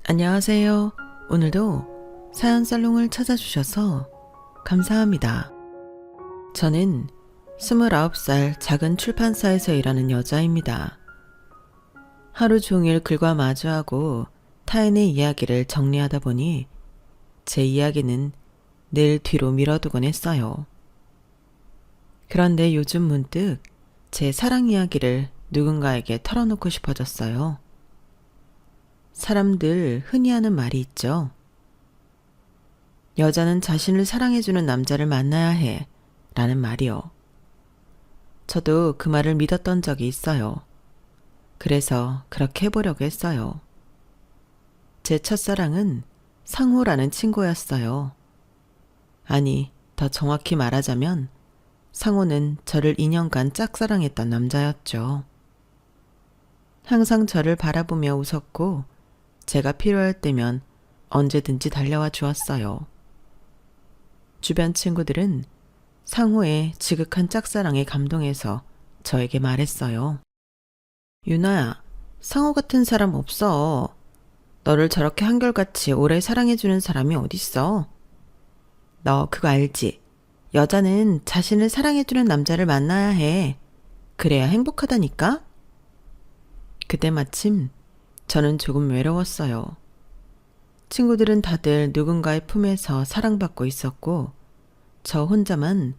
안녕하세요. 오늘도 사연 살롱을 찾아주셔서 감사합니다. 저는 29살 작은 출판사에서 일하는 여자입니다. 하루 종일 글과 마주하고 타인의 이야기를 정리하다 보니 제 이야기는 늘 뒤로 미뤄두곤 했어요. 그런데 요즘 문득 제 사랑 이야기를 누군가에게 털어놓고 싶어졌어요. 사람들 흔히 하는 말이 있죠. 여자는 자신을 사랑해주는 남자를 만나야 해 라는 말이요. 저도 그 말을 믿었던 적이 있어요. 그래서 그렇게 해보려고 했어요. 제 첫사랑은 상호라는 친구였어요. 아니, 더 정확히 말하자면 상호는 저를 2년간 짝사랑했던 남자였죠. 항상 저를 바라보며 웃었고 제가 필요할 때면 언제든지 달려와 주었어요. 주변 친구들은 상호의 지극한 짝사랑에 감동해서 저에게 말했어요. 유나야, 상호 같은 사람 없어. 너를 저렇게 한결같이 오래 사랑해주는 사람이 어딨어? 너 그거 알지? 여자는 자신을 사랑해주는 남자를 만나야 해. 그래야 행복하다니까? 그때 마침 저는 조금 외로웠어요. 친구들은 다들 누군가의 품에서 사랑받고 있었고 저 혼자만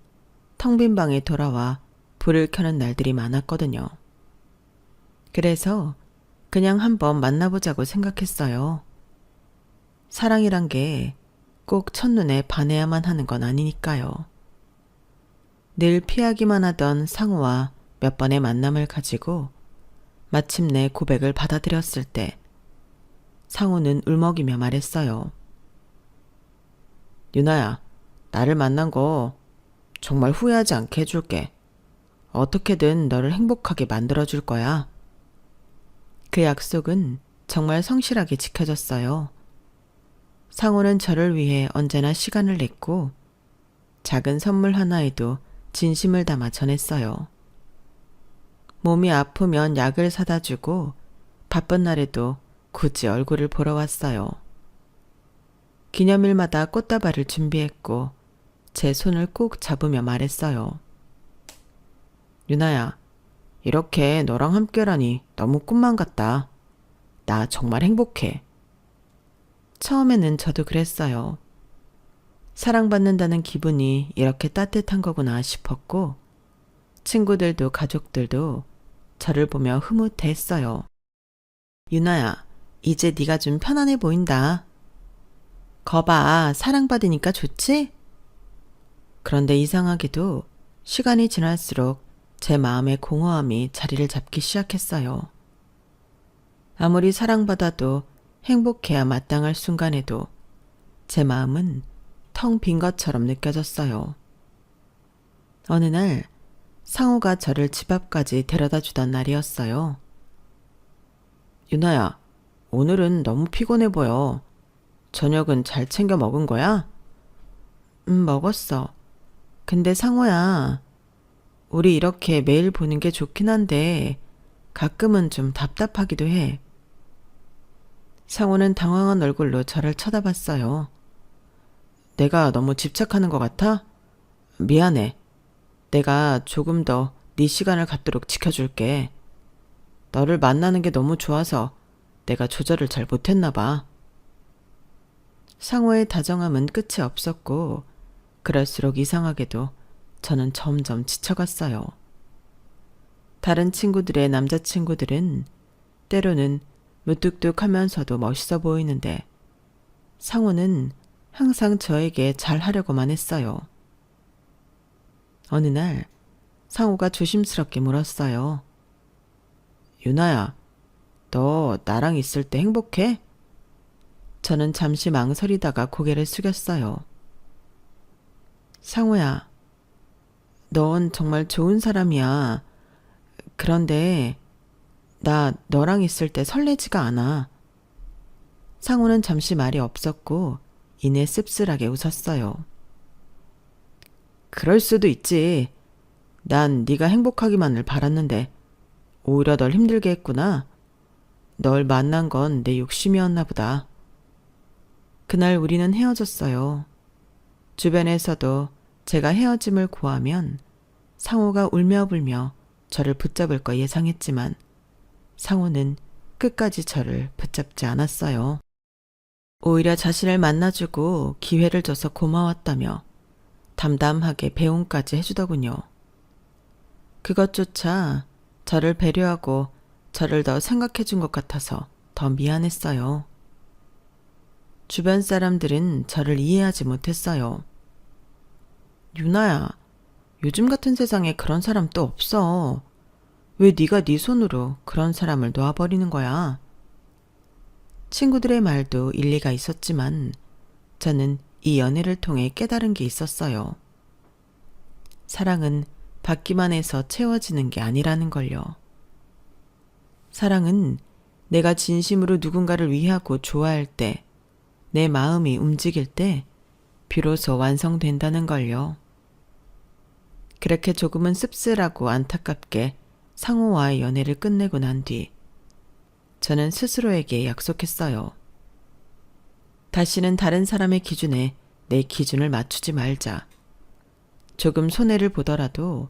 텅 빈 방에 돌아와 불을 켜는 날들이 많았거든요. 그래서 그냥 한번 만나보자고 생각했어요. 사랑이란 게 꼭 첫눈에 반해야만 하는 건 아니니까요. 늘 피하기만 하던 상호와 몇 번의 만남을 가지고 마침내 고백을 받아들였을 때 상호는 울먹이며 말했어요. 유나야, 나를 만난 거 정말 후회하지 않게 해줄게. 어떻게든 너를 행복하게 만들어줄 거야. 그 약속은 정말 성실하게 지켜졌어요. 상호는 저를 위해 언제나 시간을 냈고 작은 선물 하나에도 진심을 담아 전했어요. 몸이 아프면 약을 사다 주고 바쁜 날에도 굳이 얼굴을 보러 왔어요. 기념일마다 꽃다발을 준비했고 제 손을 꼭 잡으며 말했어요. 유나야, 이렇게 너랑 함께라니 너무 꿈만 같다. 나 정말 행복해. 처음에는 저도 그랬어요. 사랑받는다는 기분이 이렇게 따뜻한 거구나 싶었고 친구들도 가족들도 저를 보며 흐뭇해했어요. 유나야, 이제 네가 좀 편안해 보인다. 거봐, 사랑받으니까 좋지? 그런데 이상하게도 시간이 지날수록 제 마음의 공허함이 자리를 잡기 시작했어요. 아무리 사랑받아도 행복해야 마땅할 순간에도 제 마음은 텅 빈 것처럼 느껴졌어요. 어느 날 상호가 저를 집 앞까지 데려다 주던 날이었어요. 유나야, 오늘은 너무 피곤해 보여. 저녁은 잘 챙겨 먹은 거야? 먹었어. 근데 상호야, 우리 이렇게 매일 보는 게 좋긴 한데 가끔은 좀 답답하기도 해. 상호는 당황한 얼굴로 저를 쳐다봤어요. 내가 너무 집착하는 것 같아? 미안해. 내가 조금 더 네 시간을 갖도록 지켜줄게. 너를 만나는 게 너무 좋아서 내가 조절을 잘 못했나 봐. 상호의 다정함은 끝이 없었고 그럴수록 이상하게도 저는 점점 지쳐갔어요. 다른 친구들의 남자친구들은 때로는 무뚝뚝하면서도 멋있어 보이는데 상호는 항상 저에게 잘하려고만 했어요. 어느 날 상호가 조심스럽게 물었어요. 유나야, 너 나랑 있을 때 행복해? 저는 잠시 망설이다가 고개를 숙였어요. 상호야, 넌 정말 좋은 사람이야. 그런데 나 너랑 있을 때 설레지가 않아. 상호는 잠시 말이 없었고 이내 씁쓸하게 웃었어요. 그럴 수도 있지. 난 네가 행복하기만을 바랐는데 오히려 널 힘들게 했구나. 널 만난 건 내 욕심이었나 보다. 그날 우리는 헤어졌어요. 주변에서도 제가 헤어짐을 고하면 상호가 울며불며 저를 붙잡을 거 예상했지만 상호는 끝까지 저를 붙잡지 않았어요. 오히려 자신을 만나주고 기회를 줘서 고마웠다며 담담하게 배웅까지 해주더군요. 그것조차 저를 배려하고 저를 더 생각해준 것 같아서 더 미안했어요. 주변 사람들은 저를 이해하지 못했어요. 유나야, 요즘 같은 세상에 그런 사람 또 없어. 왜 네가 네 손으로 그런 사람을 놓아버리는 거야? 친구들의 말도 일리가 있었지만 저는 이 연애를 통해 깨달은 게 있었어요. 사랑은 받기만 해서 채워지는 게 아니라는 걸요. 사랑은 내가 진심으로 누군가를 위하고 좋아할 때, 내 마음이 움직일 때 비로소 완성된다는 걸요. 그렇게 조금은 씁쓸하고 안타깝게 상호와의 연애를 끝내고 난 뒤 저는 스스로에게 약속했어요. 다시는 다른 사람의 기준에 내 기준을 맞추지 말자. 조금 손해를 보더라도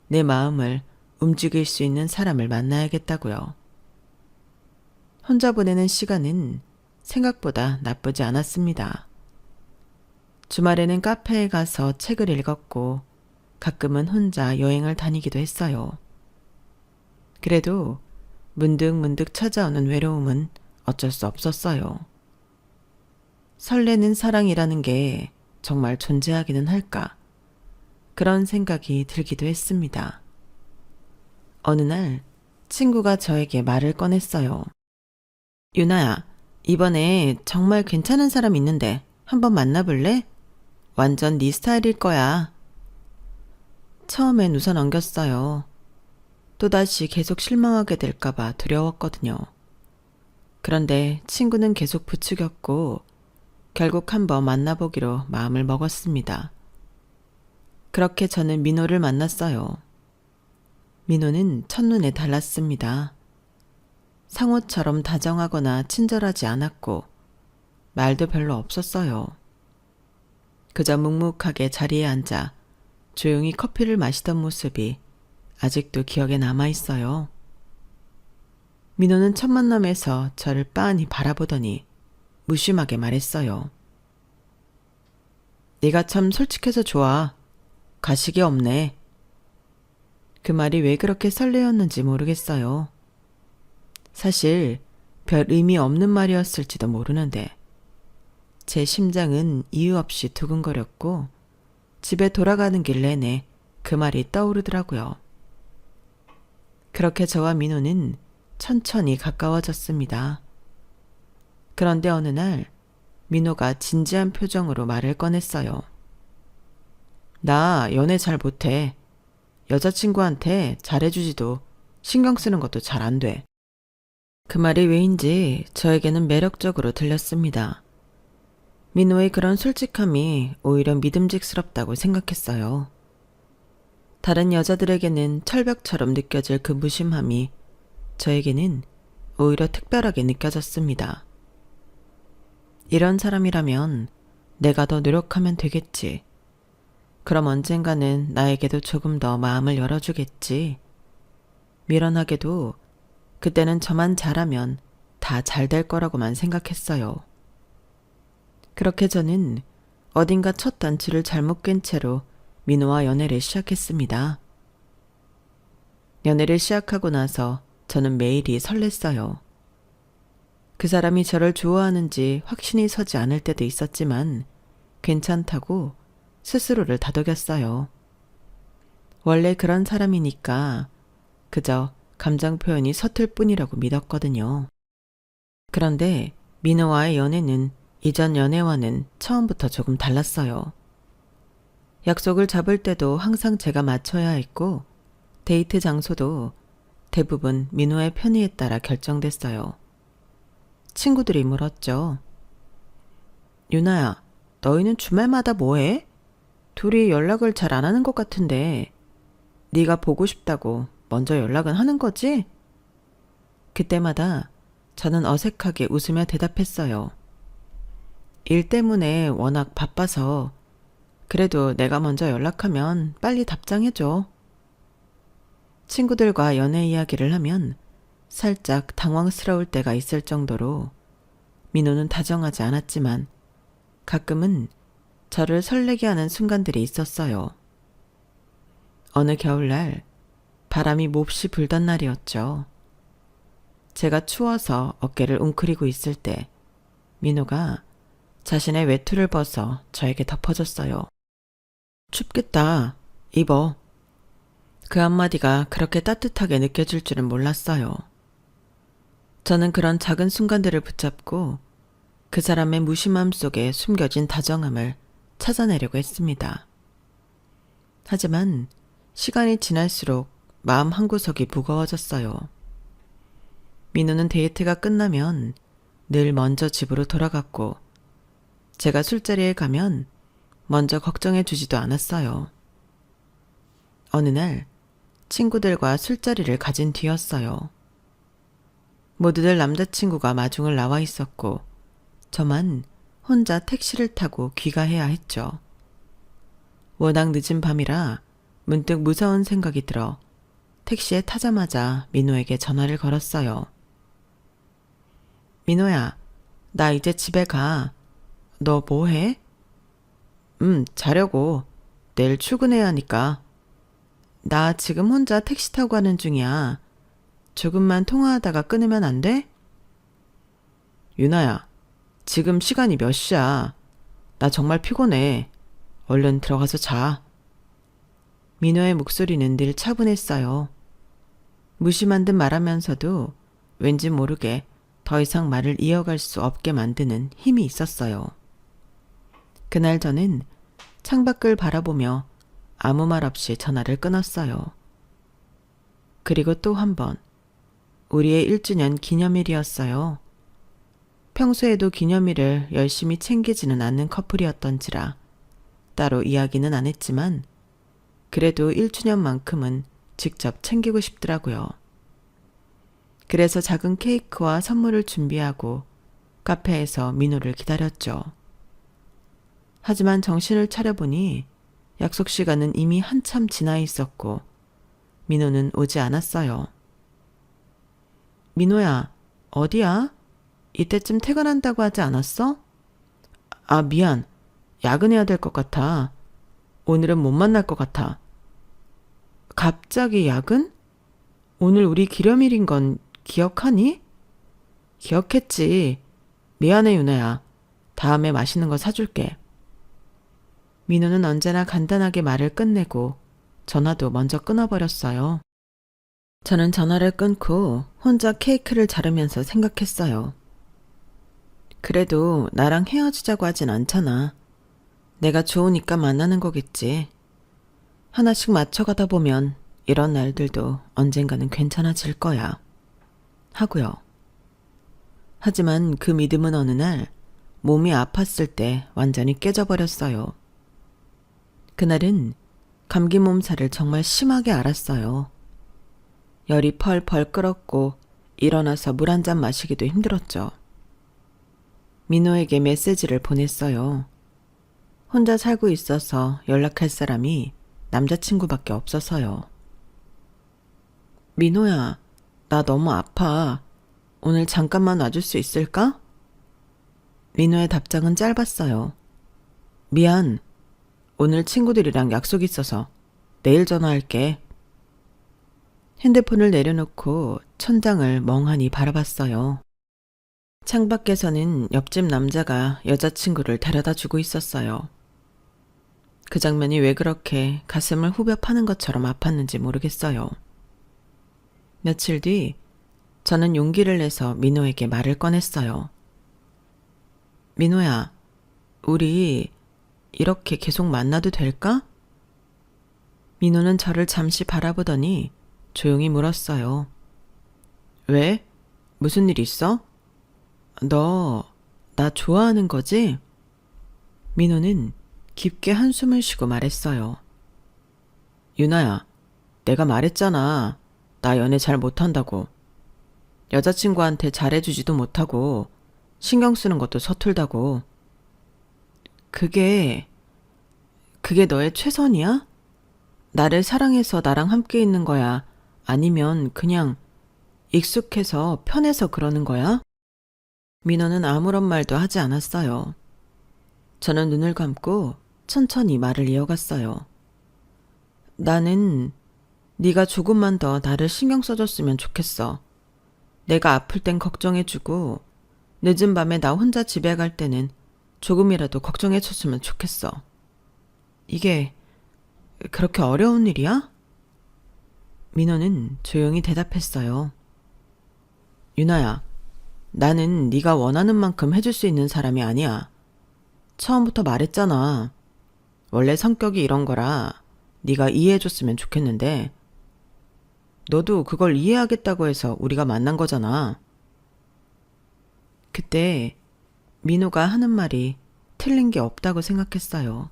내 마음을 움직일 수 있는 사람을 만나야겠다고요. 혼자 보내는 시간은 생각보다 나쁘지 않았습니다. 주말에는 카페에 가서 책을 읽었고 가끔은 혼자 여행을 다니기도 했어요. 그래도 문득문득 찾아오는 외로움은 어쩔 수 없었어요. 설레는 사랑이라는 게 정말 존재하기는 할까? 그런 생각이 들기도 했습니다. 어느 날 친구가 저에게 말을 꺼냈어요. 유나야, 이번에 정말 괜찮은 사람 있는데 한번 만나볼래? 완전 네 스타일일 거야. 처음엔 웃어 넘겼어요. 또다시 계속 실망하게 될까봐 두려웠거든요. 그런데 친구는 계속 부추겼고 결국 한번 만나보기로 마음을 먹었습니다. 그렇게 저는 민호를 만났어요. 민호는 첫눈에 달랐습니다. 상호처럼 다정하거나 친절하지 않았고 말도 별로 없었어요. 그저 묵묵하게 자리에 앉아 조용히 커피를 마시던 모습이 아직도 기억에 남아있어요. 민호는 첫 만남에서 저를 빤히 바라보더니 무심하게 말했어요. 네가 참 솔직해서 좋아. 가식이 없네. 그 말이 왜 그렇게 설레었는지 모르겠어요. 사실 별 의미 없는 말이었을지도 모르는데 제 심장은 이유 없이 두근거렸고 집에 돌아가는 길 내내 그 말이 떠오르더라고요. 그렇게 저와 민호는 천천히 가까워졌습니다. 그런데 어느 날 민호가 진지한 표정으로 말을 꺼냈어요. 나 연애 잘 못해. 여자친구한테 잘해주지도 신경 쓰는 것도 잘 안 돼. 그 말이 왜인지 저에게는 매력적으로 들렸습니다. 민호의 그런 솔직함이 오히려 믿음직스럽다고 생각했어요. 다른 여자들에게는 철벽처럼 느껴질 그 무심함이 저에게는 오히려 특별하게 느껴졌습니다. 이런 사람이라면 내가 더 노력하면 되겠지. 그럼 언젠가는 나에게도 조금 더 마음을 열어주겠지. 미련하게도 그때는 저만 잘하면 다 잘 될 거라고만 생각했어요. 그렇게 저는 어딘가 첫 단추를 잘못 깬 채로 민호와 연애를 시작했습니다. 연애를 시작하고 나서 저는 매일이 설렜어요. 그 사람이 저를 좋아하는지 확신이 서지 않을 때도 있었지만 괜찮다고 스스로를 다독였어요. 원래 그런 사람이니까 그저 감정 표현이 서툴 뿐이라고 믿었거든요. 그런데 민호와의 연애는 이전 연애와는 처음부터 조금 달랐어요. 약속을 잡을 때도 항상 제가 맞춰야 했고 데이트 장소도 대부분 민호의 편의에 따라 결정됐어요. 친구들이 물었죠. 유나야, 너희는 주말마다 뭐해? 둘이 연락을 잘 안 하는 것 같은데 네가 보고 싶다고 먼저 연락은 하는 거지? 그때마다 저는 어색하게 웃으며 대답했어요. 일 때문에 워낙 바빠서 그래도 내가 먼저 연락하면 빨리 답장해줘. 친구들과 연애 이야기를 하면 살짝 당황스러울 때가 있을 정도로 민호는 다정하지 않았지만 가끔은 저를 설레게 하는 순간들이 있었어요. 어느 겨울날 바람이 몹시 불던 날이었죠. 제가 추워서 어깨를 웅크리고 있을 때 민호가 자신의 외투를 벗어 저에게 덮어줬어요. 춥겠다. 입어. 그 한마디가 그렇게 따뜻하게 느껴질 줄은 몰랐어요. 저는 그런 작은 순간들을 붙잡고 그 사람의 무심함 속에 숨겨진 다정함을 찾아내려고 했습니다. 하지만 시간이 지날수록 마음 한구석이 무거워졌어요. 민호는 데이트가 끝나면 늘 먼저 집으로 돌아갔고 제가 술자리에 가면 먼저 걱정해 주지도 않았어요. 어느 날 친구들과 술자리를 가진 뒤였어요. 모두들 남자친구가 마중을 나와 있었고 저만 혼자 택시를 타고 귀가해야 했죠. 워낙 늦은 밤이라 문득 무서운 생각이 들어 택시에 타자마자 민호에게 전화를 걸었어요. 민호야, 나 이제 집에 가. 너 뭐 해? 자려고. 내일 출근해야 하니까. 나 지금 혼자 택시 타고 가는 중이야. 조금만 통화하다가 끊으면 안 돼? 유나야, 지금 시간이 몇 시야? 나 정말 피곤해. 얼른 들어가서 자. 민호의 목소리는 늘 차분했어요. 무심한 듯 말하면서도 왠지 모르게 더 이상 말을 이어갈 수 없게 만드는 힘이 있었어요. 그날 저는 창밖을 바라보며 아무 말 없이 전화를 끊었어요. 그리고 또 한 번, 우리의 1주년 기념일이었어요. 평소에도 기념일을 열심히 챙기지는 않는 커플이었던지라 따로 이야기는 안 했지만 그래도 1주년만큼은 직접 챙기고 싶더라고요. 그래서 작은 케이크와 선물을 준비하고 카페에서 민호를 기다렸죠. 하지만 정신을 차려보니 약속 시간은 이미 한참 지나 있었고 민호는 오지 않았어요. 민호야, 어디야? 이때쯤 퇴근한다고 하지 않았어? 아, 미안. 야근해야 될 것 같아. 오늘은 못 만날 것 같아. 갑자기 야근? 오늘 우리 기념일인 건 기억하니? 기억했지. 미안해, 유나야. 다음에 맛있는 거 사줄게. 민호는 언제나 간단하게 말을 끝내고 전화도 먼저 끊어버렸어요. 저는 전화를 끊고 혼자 케이크를 자르면서 생각했어요. 그래도 나랑 헤어지자고 하진 않잖아. 내가 좋으니까 만나는 거겠지. 하나씩 맞춰가다 보면 이런 날들도 언젠가는 괜찮아질 거야. 하고요. 하지만 그 믿음은 어느 날 몸이 아팠을 때 완전히 깨져버렸어요. 그날은 감기 몸살을 정말 심하게 앓았어요. 열이 펄펄 끓었고 일어나서 물 한 잔 마시기도 힘들었죠. 민호에게 메시지를 보냈어요. 혼자 살고 있어서 연락할 사람이 남자친구밖에 없어서요. 민호야, 나 너무 아파. 오늘 잠깐만 와줄 수 있을까? 민호의 답장은 짧았어요. 미안. 오늘 친구들이랑 약속 있어서 내일 전화할게. 핸드폰을 내려놓고 천장을 멍하니 바라봤어요. 창밖에서는 옆집 남자가 여자친구를 데려다 주고 있었어요. 그 장면이 왜 그렇게 가슴을 후벼 파는 것처럼 아팠는지 모르겠어요. 며칠 뒤 저는 용기를 내서 민호에게 말을 꺼냈어요. 민호야, 우리 이렇게 계속 만나도 될까? 민호는 저를 잠시 바라보더니 조용히 물었어요. 왜? 무슨 일 있어? 너, 나 좋아하는 거지? 민호는 깊게 한숨을 쉬고 말했어요. 유나야, 내가 말했잖아. 나 연애 잘 못한다고. 여자친구한테 잘해주지도 못하고 신경 쓰는 것도 서툴다고. 그게 너의 최선이야? 나를 사랑해서 나랑 함께 있는 거야? 아니면 그냥 익숙해서 편해서 그러는 거야? 민호는 아무런 말도 하지 않았어요. 저는 눈을 감고 천천히 말을 이어갔어요. 나는 네가 조금만 더 나를 신경 써줬으면 좋겠어. 내가 아플 땐 걱정해주고 늦은 밤에 나 혼자 집에 갈 때는 조금이라도 걱정해줬으면 좋겠어. 이게 그렇게 어려운 일이야? 민호는 조용히 대답했어요. 유나야, 나는 네가 원하는 만큼 해줄 수 있는 사람이 아니야. 처음부터 말했잖아. 원래 성격이 이런 거라 네가 이해해줬으면 좋겠는데 너도 그걸 이해하겠다고 해서 우리가 만난 거잖아. 그때 민호가 하는 말이 틀린 게 없다고 생각했어요.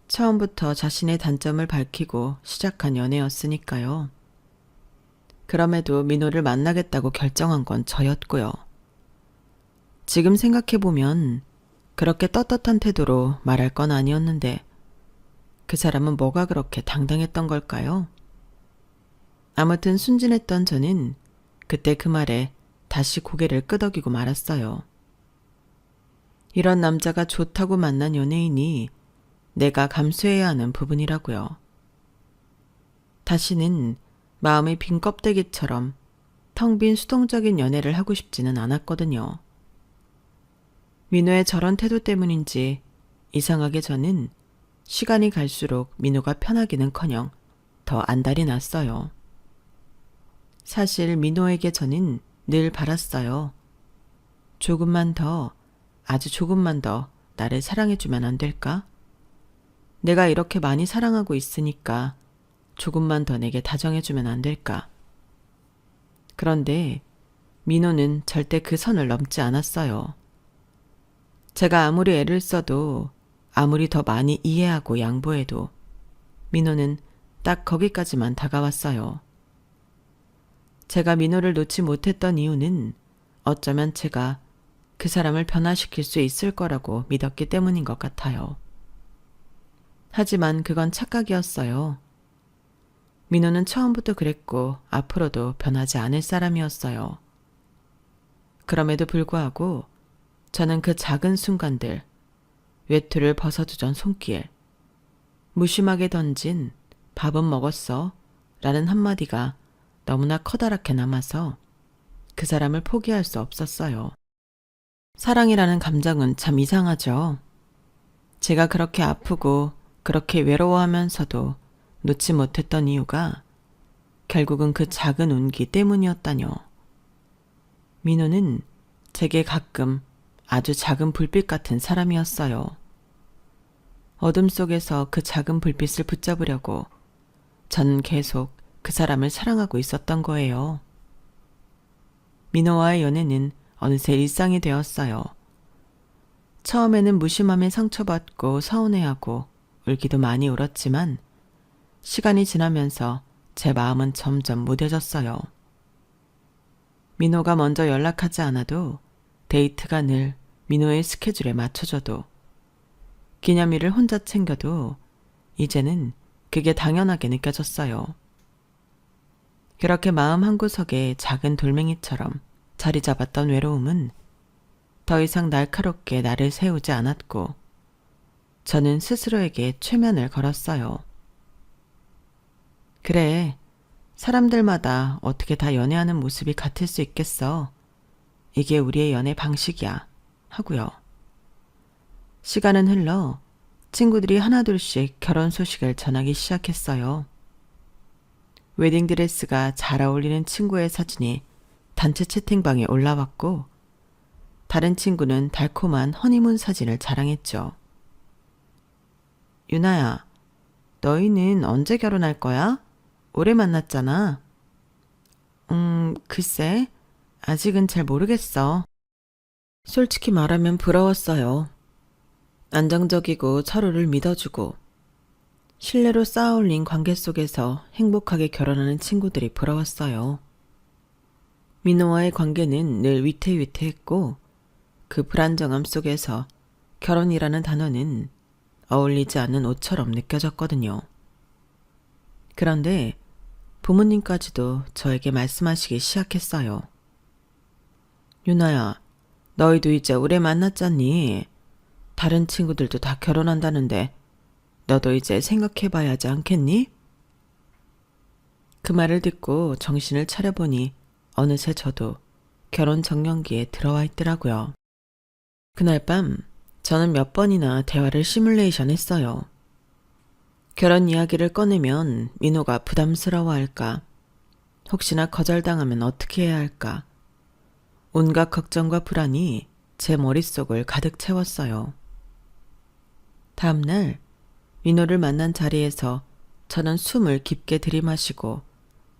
처음부터 자신의 단점을 밝히고 시작한 연애였으니까요. 그럼에도 민호를 만나겠다고 결정한 건 저였고요. 지금 생각해보면 그렇게 떳떳한 태도로 말할 건 아니었는데 그 사람은 뭐가 그렇게 당당했던 걸까요? 아무튼 순진했던 저는 그때 그 말에 다시 고개를 끄덕이고 말았어요. 이런 남자가 좋다고 만난 연예인이 내가 감수해야 하는 부분이라고요. 다시는 마음이 빈 껍데기처럼 텅 빈 수동적인 연애를 하고 싶지는 않았거든요. 민호의 저런 태도 때문인지 이상하게 저는 시간이 갈수록 민호가 편하기는커녕 더 안달이 났어요. 사실 민호에게 저는 늘 바랐어요. 조금만 더, 아주 조금만 더 나를 사랑해주면 안 될까? 내가 이렇게 많이 사랑하고 있으니까 조금만 더 내게 다정해주면 안 될까? 그런데 민호는 절대 그 선을 넘지 않았어요. 제가 아무리 애를 써도 아무리 더 많이 이해하고 양보해도 민호는 딱 거기까지만 다가왔어요. 제가 민호를 놓지 못했던 이유는 어쩌면 제가 그 사람을 변화시킬 수 있을 거라고 믿었기 때문인 것 같아요. 하지만 그건 착각이었어요. 민호는 처음부터 그랬고 앞으로도 변하지 않을 사람이었어요. 그럼에도 불구하고 저는 그 작은 순간들, 외투를 벗어두던 손길, 무심하게 던진 밥은 먹었어? 라는 한마디가 너무나 커다랗게 남아서 그 사람을 포기할 수 없었어요. 사랑이라는 감정은 참 이상하죠. 제가 그렇게 아프고 그렇게 외로워하면서도 놓지 못했던 이유가 결국은 그 작은 온기 때문이었다뇨. 민호는 제게 가끔 아주 작은 불빛 같은 사람이었어요. 어둠 속에서 그 작은 불빛을 붙잡으려고 저는 계속 그 사람을 사랑하고 있었던 거예요. 민호와의 연애는 어느새 일상이 되었어요. 처음에는 무심함에 상처받고 서운해하고 울기도 많이 울었지만 시간이 지나면서 제 마음은 점점 무뎌졌어요. 민호가 먼저 연락하지 않아도 데이트가 늘 민호의 스케줄에 맞춰져도 기념일을 혼자 챙겨도 이제는 그게 당연하게 느껴졌어요. 그렇게 마음 한구석에 작은 돌멩이처럼 자리 잡았던 외로움은 더 이상 날카롭게 나를 세우지 않았고 저는 스스로에게 최면을 걸었어요. 그래, 사람들마다 어떻게 다 연애하는 모습이 같을 수 있겠어. 이게 우리의 연애 방식이야. 하고요. 시간은 흘러 친구들이 하나둘씩 결혼 소식을 전하기 시작했어요. 웨딩드레스가 잘 어울리는 친구의 사진이 단체 채팅방에 올라왔고 다른 친구는 달콤한 허니문 사진을 자랑했죠. 유나야, 너희는 언제 결혼할 거야? 오래 만났잖아. 글쎄, 아직은 잘 모르겠어. 솔직히 말하면 부러웠어요. 안정적이고 서로를 믿어주고 신뢰로 쌓아올린 관계 속에서 행복하게 결혼하는 친구들이 부러웠어요. 민호와의 관계는 늘 위태위태했고 그 불안정함 속에서 결혼이라는 단어는 어울리지 않는 옷처럼 느껴졌거든요. 그런데 부모님까지도 저에게 말씀하시기 시작했어요. 유나야, 너희도 이제 오래 만났잖니? 다른 친구들도 다 결혼한다는데 너도 이제 생각해봐야 하지 않겠니? 그 말을 듣고 정신을 차려보니 어느새 저도 결혼 정년기에 들어와 있더라고요. 그날 밤 저는 몇 번이나 대화를 시뮬레이션 했어요. 결혼 이야기를 꺼내면 민호가 부담스러워할까? 혹시나 거절당하면 어떻게 해야 할까? 온갖 걱정과 불안이 제 머릿속을 가득 채웠어요. 다음날 민호를 만난 자리에서 저는 숨을 깊게 들이마시고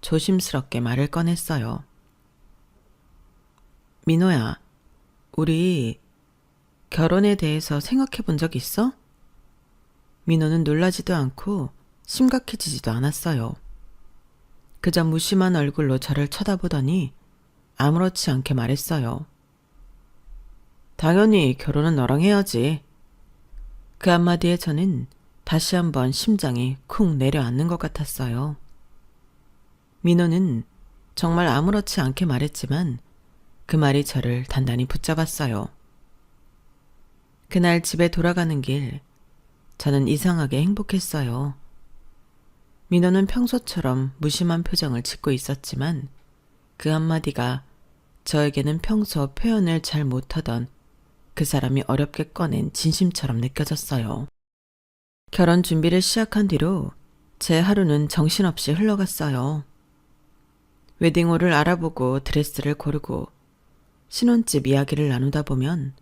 조심스럽게 말을 꺼냈어요. 민호야, 우리 결혼에 대해서 생각해 본 적 있어? 민호는 놀라지도 않고 심각해지지도 않았어요. 그저 무심한 얼굴로 저를 쳐다보더니 아무렇지 않게 말했어요. 당연히 결혼은 너랑 해야지. 그 한마디에 저는 다시 한번 심장이 쿵 내려앉는 것 같았어요. 민호는 정말 아무렇지 않게 말했지만 그 말이 저를 단단히 붙잡았어요. 그날 집에 돌아가는 길, 저는 이상하게 행복했어요. 민호는 평소처럼 무심한 표정을 짓고 있었지만 그 한마디가 저에게는 평소 표현을 잘 못하던 그 사람이 어렵게 꺼낸 진심처럼 느껴졌어요. 결혼 준비를 시작한 뒤로 제 하루는 정신없이 흘러갔어요. 웨딩홀을 알아보고 드레스를 고르고 신혼집 이야기를 나누다 보면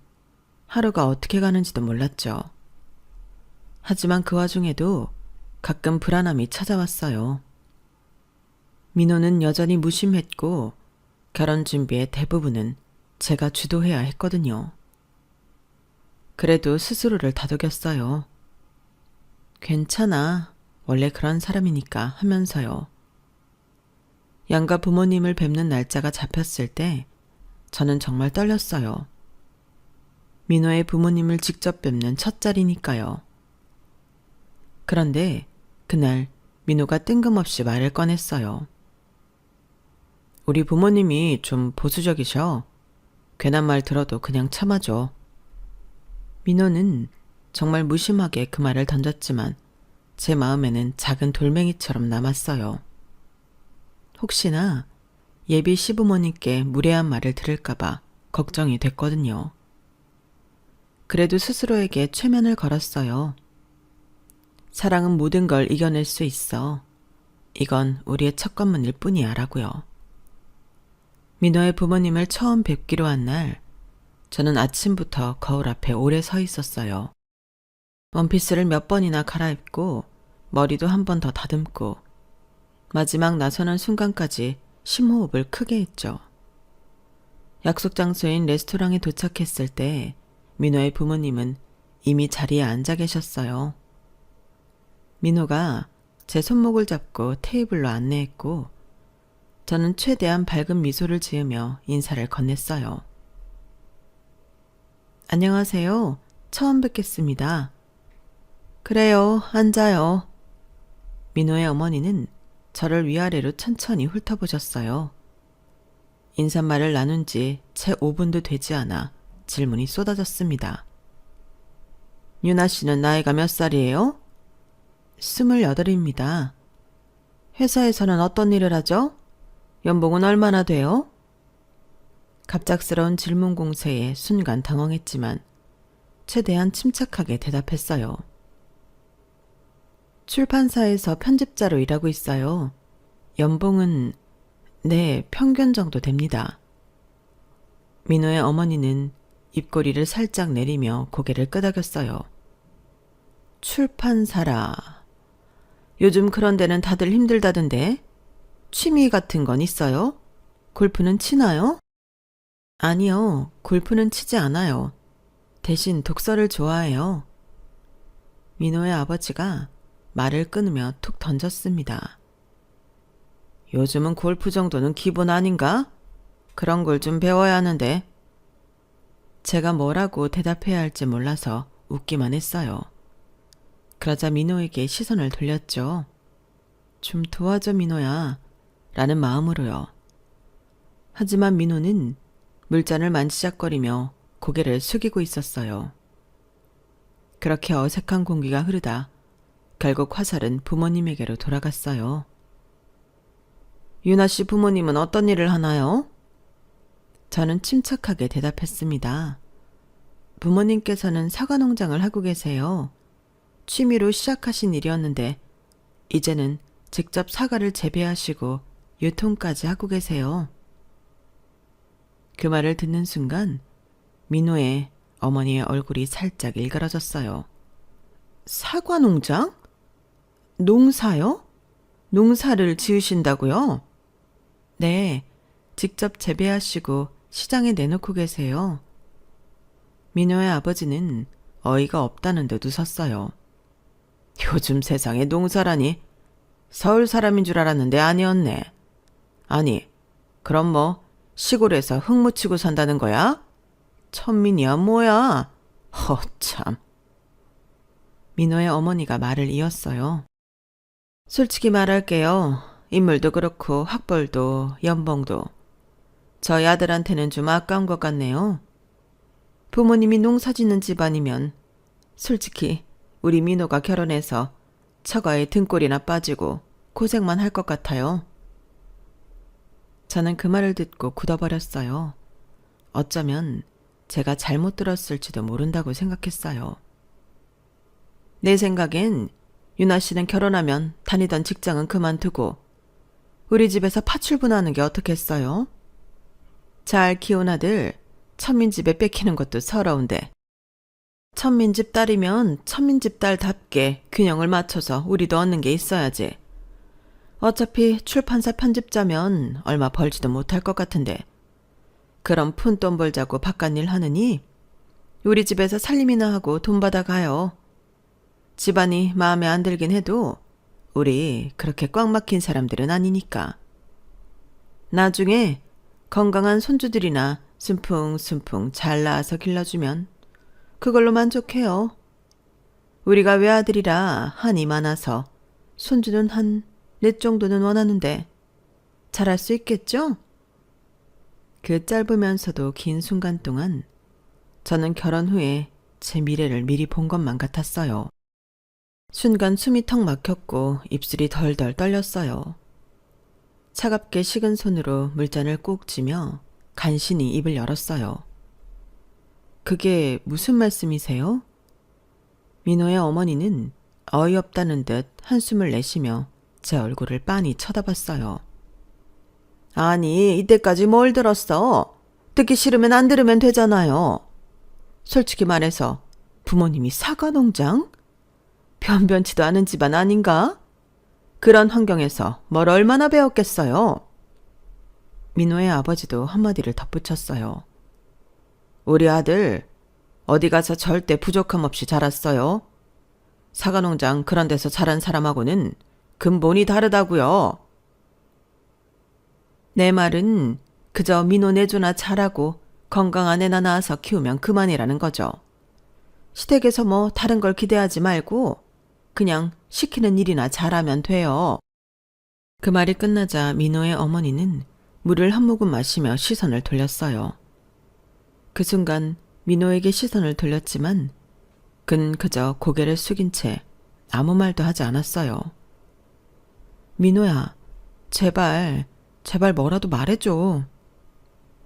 하루가 어떻게 가는지도 몰랐죠. 하지만 그 와중에도 가끔 불안함이 찾아왔어요. 민호는 여전히 무심했고 결혼 준비의 대부분은 제가 주도해야 했거든요. 그래도 스스로를 다독였어요. 괜찮아. 원래 그런 사람이니까 하면서요. 양가 부모님을 뵙는 날짜가 잡혔을 때 저는 정말 떨렸어요. 민호의 부모님을 직접 뵙는 첫 자리니까요. 그런데 그날 민호가 뜬금없이 말을 꺼냈어요. 우리 부모님이 좀 보수적이셔. 괜한 말 들어도 그냥 참아줘. 민호는 정말 무심하게 그 말을 던졌지만 제 마음에는 작은 돌멩이처럼 남았어요. 혹시나 예비 시부모님께 무례한 말을 들을까봐 걱정이 됐거든요. 그래도 스스로에게 최면을 걸었어요. 사랑은 모든 걸 이겨낼 수 있어. 이건 우리의 첫 관문일 뿐이야 라고요. 민호의 부모님을 처음 뵙기로 한 날, 저는 아침부터 거울 앞에 오래 서 있었어요. 원피스를 몇 번이나 갈아입고 머리도 한 번 더 다듬고 마지막 나서는 순간까지 심호흡을 크게 했죠. 약속 장소인 레스토랑에 도착했을 때 민호의 부모님은 이미 자리에 앉아 계셨어요. 민호가 제 손목을 잡고 테이블로 안내했고 저는 최대한 밝은 미소를 지으며 인사를 건넸어요. 안녕하세요. 처음 뵙겠습니다. 그래요. 앉아요. 민호의 어머니는 저를 위아래로 천천히 훑어보셨어요. 인사말을 나눈 지 채 5분도 되지 않아 질문이 쏟아졌습니다. 유나 씨는 나이가 몇 살이에요? 28입니다. 회사에서는 어떤 일을 하죠? 연봉은 얼마나 돼요? 갑작스러운 질문 공세에 순간 당황했지만 최대한 침착하게 대답했어요. 출판사에서 편집자로 일하고 있어요. 연봉은 평균 정도 됩니다. 민호의 어머니는 입꼬리를 살짝 내리며 고개를 끄덕였어요. 출판사라. 요즘 그런 데는 다들 힘들다던데. 취미 같은 건 있어요? 골프는 치나요? 아니요, 골프는 치지 않아요. 대신 독서를 좋아해요. 민호의 아버지가 말을 끊으며 툭 던졌습니다. 요즘은 골프 정도는 기본 아닌가? 그런 걸 좀 배워야 하는데. 제가 뭐라고 대답해야 할지 몰라서 웃기만 했어요. 그러자 민호에게 시선을 돌렸죠. 좀 도와줘 민호야 라는 마음으로요. 하지만 민호는 물잔을 만지작거리며 고개를 숙이고 있었어요. 그렇게 어색한 공기가 흐르다 결국 화살은 부모님에게로 돌아갔어요. 유나 씨 부모님은 어떤 일을 하나요? 저는 침착하게 대답했습니다. 부모님께서는 사과 농장을 하고 계세요. 취미로 시작하신 일이었는데 이제는 직접 사과를 재배하시고 유통까지 하고 계세요. 그 말을 듣는 순간 민호의 어머니의 얼굴이 살짝 일그러졌어요. 사과 농장? 농사요? 농사를 지으신다고요? 네, 직접 재배하시고 시장에 내놓고 계세요. 민호의 아버지는 어이가 없다는 듯 웃었어요. 요즘 세상에 농사라니 서울 사람인 줄 알았는데 아니었네. 아니, 그럼 뭐 시골에서 흙 묻히고 산다는 거야? 천민이야 뭐야? 허참. 민호의 어머니가 말을 이었어요. 솔직히 말할게요. 인물도 그렇고 학벌도 연봉도 저희 아들한테는 좀 아까운 것 같네요. 부모님이 농사짓는 집안이면 솔직히 우리 민호가 결혼해서 처가에 등골이나 빠지고 고생만 할 것 같아요. 저는 그 말을 듣고 굳어버렸어요. 어쩌면 제가 잘못 들었을지도 모른다고 생각했어요. 내 생각엔 유나 씨는 결혼하면 다니던 직장은 그만두고 우리 집에서 파출분하는 게 어떻겠어요? 잘 키운 아들 천민집에 뺏기는 것도 서러운데 천민집 딸이면 천민집 딸답게 균형을 맞춰서 우리도 얻는 게 있어야지. 어차피 출판사 편집자면 얼마 벌지도 못할 것 같은데 그럼 푼돈 벌자고 바깥일 하느니 우리 집에서 살림이나 하고 돈 받아가요. 집안이 마음에 안 들긴 해도 우리 그렇게 꽉 막힌 사람들은 아니니까. 나중에 건강한 손주들이나 순풍순풍 잘 낳아서 길러주면 그걸로 만족해요. 우리가 외아들이라 한이 많아서 손주는 한 넷 정도는 원하는데 잘할 수 있겠죠? 그 짧으면서도 긴 순간 동안 저는 결혼 후에 제 미래를 미리 본 것만 같았어요. 순간 숨이 턱 막혔고 입술이 덜덜 떨렸어요. 차갑게 식은 손으로 물잔을 꼭 쥐며 간신히 입을 열었어요. 그게 무슨 말씀이세요? 민호의 어머니는 어이없다는 듯 한숨을 내쉬며 제 얼굴을 빤히 쳐다봤어요. 아니, 이때까지 뭘 들었어? 듣기 싫으면 안 들으면 되잖아요. 솔직히 말해서 부모님이 사과 농장? 변변치도 않은 집안 아닌가? 그런 환경에서 뭘 얼마나 배웠겠어요? 민호의 아버지도 한마디를 덧붙였어요. 우리 아들 어디 가서 절대 부족함 없이 자랐어요. 사과 농장 그런 데서 자란 사람하고는 근본이 다르다고요. 내 말은 그저 민호 내조나 잘하고 건강한 애나 낳아서 키우면 그만이라는 거죠. 시댁에서 뭐 다른 걸 기대하지 말고 그냥 시키는 일이나 잘하면 돼요. 그 말이 끝나자 민호의 어머니는 물을 한 모금 마시며 시선을 돌렸어요. 그 순간 민호에게 시선을 돌렸지만 그는 그저 고개를 숙인 채 아무 말도 하지 않았어요. 민호야, 제발 뭐라도 말해줘.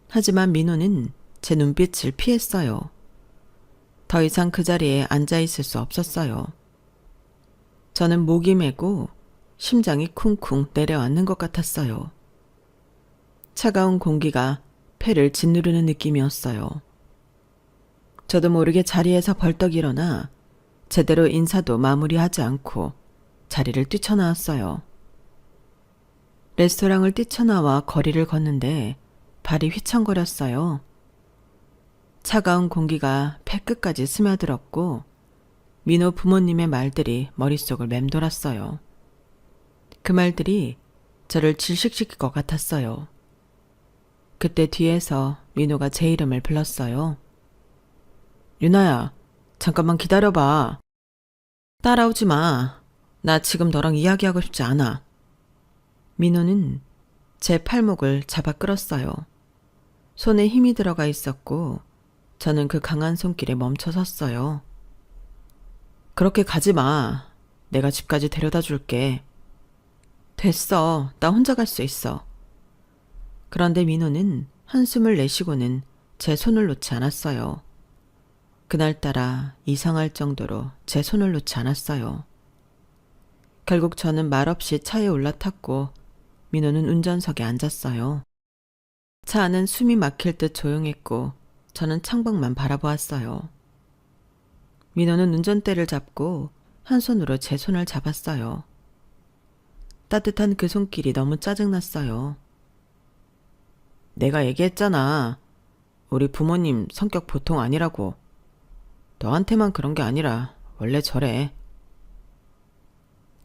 하지만 민호는 제 눈빛을 피했어요. 더 이상 그 자리에 앉아있을 수 없었어요. 저는 목이 메고 심장이 쿵쿵 내려앉는 것 같았어요. 차가운 공기가 폐를 짓누르는 느낌이었어요. 저도 모르게 자리에서 벌떡 일어나 제대로 인사도 마무리하지 않고 자리를 뛰쳐나왔어요. 레스토랑을 뛰쳐나와 거리를 걷는데 발이 휘청거렸어요. 차가운 공기가 폐 끝까지 스며들었고 민호 부모님의 말들이 머릿속을 맴돌았어요. 그 말들이 저를 질식시킬 것 같았어요. 그때 뒤에서 민호가 제 이름을 불렀어요. 유나야, 잠깐만 기다려봐. 따라오지 마. 나 지금 너랑 이야기하고 싶지 않아. 민호는 제 팔목을 잡아 끌었어요. 손에 힘이 들어가 있었고 저는 그 강한 손길에 멈춰 섰어요. 그렇게 가지 마. 내가 집까지 데려다 줄게. 됐어. 나 혼자 갈 수 있어. 그런데 민호는 한숨을 내쉬고는 제 손을 놓지 않았어요. 그날따라 이상할 정도로 제 손을 놓지 않았어요. 결국 저는 말없이 차에 올라탔고 민호는 운전석에 앉았어요. 차 안은 숨이 막힐 듯 조용했고 저는 창밖만 바라보았어요. 민호는 운전대를 잡고 한 손으로 제 손을 잡았어요. 따뜻한 그 손길이 너무 짜증났어요. 내가 얘기했잖아. 우리 부모님 성격 보통 아니라고. 너한테만 그런 게 아니라 원래 저래.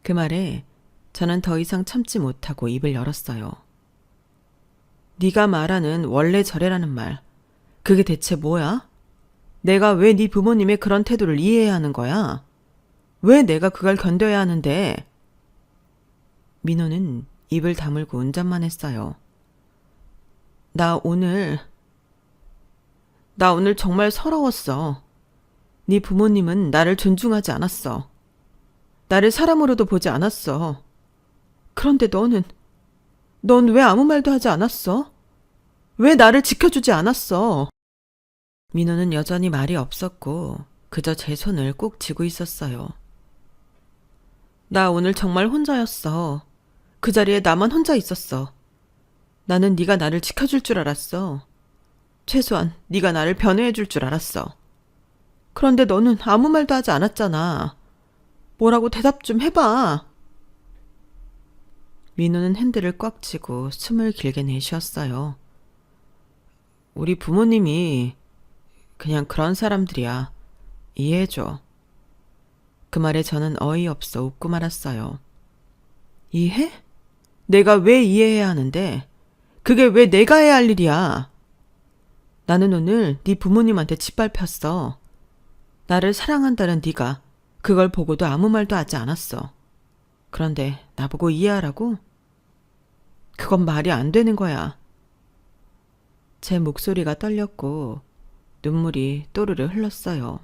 그 말에 저는 더 이상 참지 못하고 입을 열었어요. 네가 말하는 원래 저래라는 말, 그게 대체 뭐야? 내가 왜 네 부모님의 그런 태도를 이해해야 하는 거야? 왜 내가 그걸 견뎌야 하는데? 민호는 입을 다물고 운전만 했어요. 나 오늘 정말 서러웠어. 네 부모님은 나를 존중하지 않았어. 나를 사람으로도 보지 않았어. 그런데 넌 왜 아무 말도 하지 않았어? 왜 나를 지켜주지 않았어? 민호는 여전히 말이 없었고 그저 제 손을 꼭 쥐고 있었어요. 나 오늘 정말 혼자였어. 그 자리에 나만 혼자 있었어. 나는 네가 나를 지켜줄 줄 알았어. 최소한 네가 나를 변호해 줄 줄 알았어. 그런데 너는 아무 말도 하지 않았잖아. 뭐라고 대답 좀 해봐. 민호는 핸들을 꽉 쥐고 숨을 길게 내쉬었어요. 우리 부모님이 그냥 그런 사람들이야. 이해해줘. 그 말에 저는 어이없어 웃고 말았어요. 이해? 내가 왜 이해해야 하는데? 그게 왜 내가 해야 할 일이야? 나는 오늘 네 부모님한테 짓밟혔어. 나를 사랑한다는 네가 그걸 보고도 아무 말도 하지 않았어. 그런데 나보고 이해하라고? 그건 말이 안 되는 거야. 제 목소리가 떨렸고 눈물이 또르르 흘렀어요.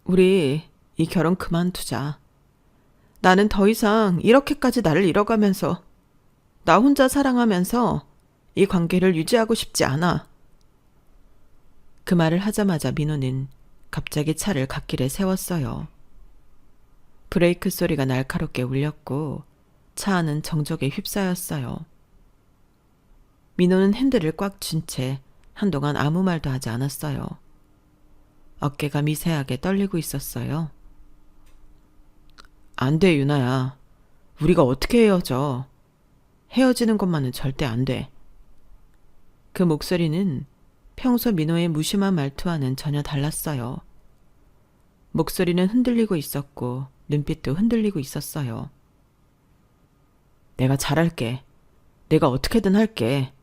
우리 이 결혼 그만두자. 나는 더 이상 이렇게까지 나를 잃어가면서 나 혼자 사랑하면서 이 관계를 유지하고 싶지 않아. 그 말을 하자마자 민호는 갑자기 차를 갓길에 세웠어요. 브레이크 소리가 날카롭게 울렸고 차 안은 정적에 휩싸였어요. 민호는 핸들을 꽉 쥔 채 한동안 아무 말도 하지 않았어요. 어깨가 미세하게 떨리고 있었어요. 안 돼, 유나야. 우리가 어떻게 헤어져? 헤어지는 것만은 절대 안 돼. 그 목소리는 평소 민호의 무심한 말투와는 전혀 달랐어요. 목소리는 흔들리고 있었고 눈빛도 흔들리고 있었어요. 내가 잘할게. 내가 어떻게든 할게.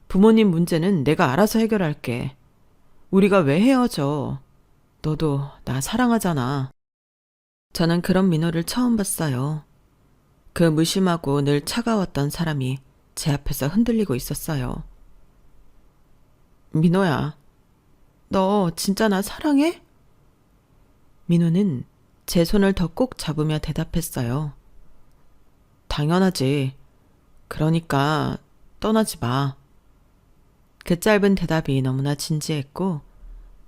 부모님 문제는 내가 알아서 해결할게. 우리가 왜 헤어져? 너도 나 사랑하잖아. 저는 그런 민호를 처음 봤어요. 그 무심하고 늘 차가웠던 사람이 제 앞에서 흔들리고 있었어요. 민호야, 너 진짜 나 사랑해? 민호는 제 손을 더 꼭 잡으며 대답했어요. 당연하지. 그러니까 떠나지 마. 그 짧은 대답이 너무나 진지했고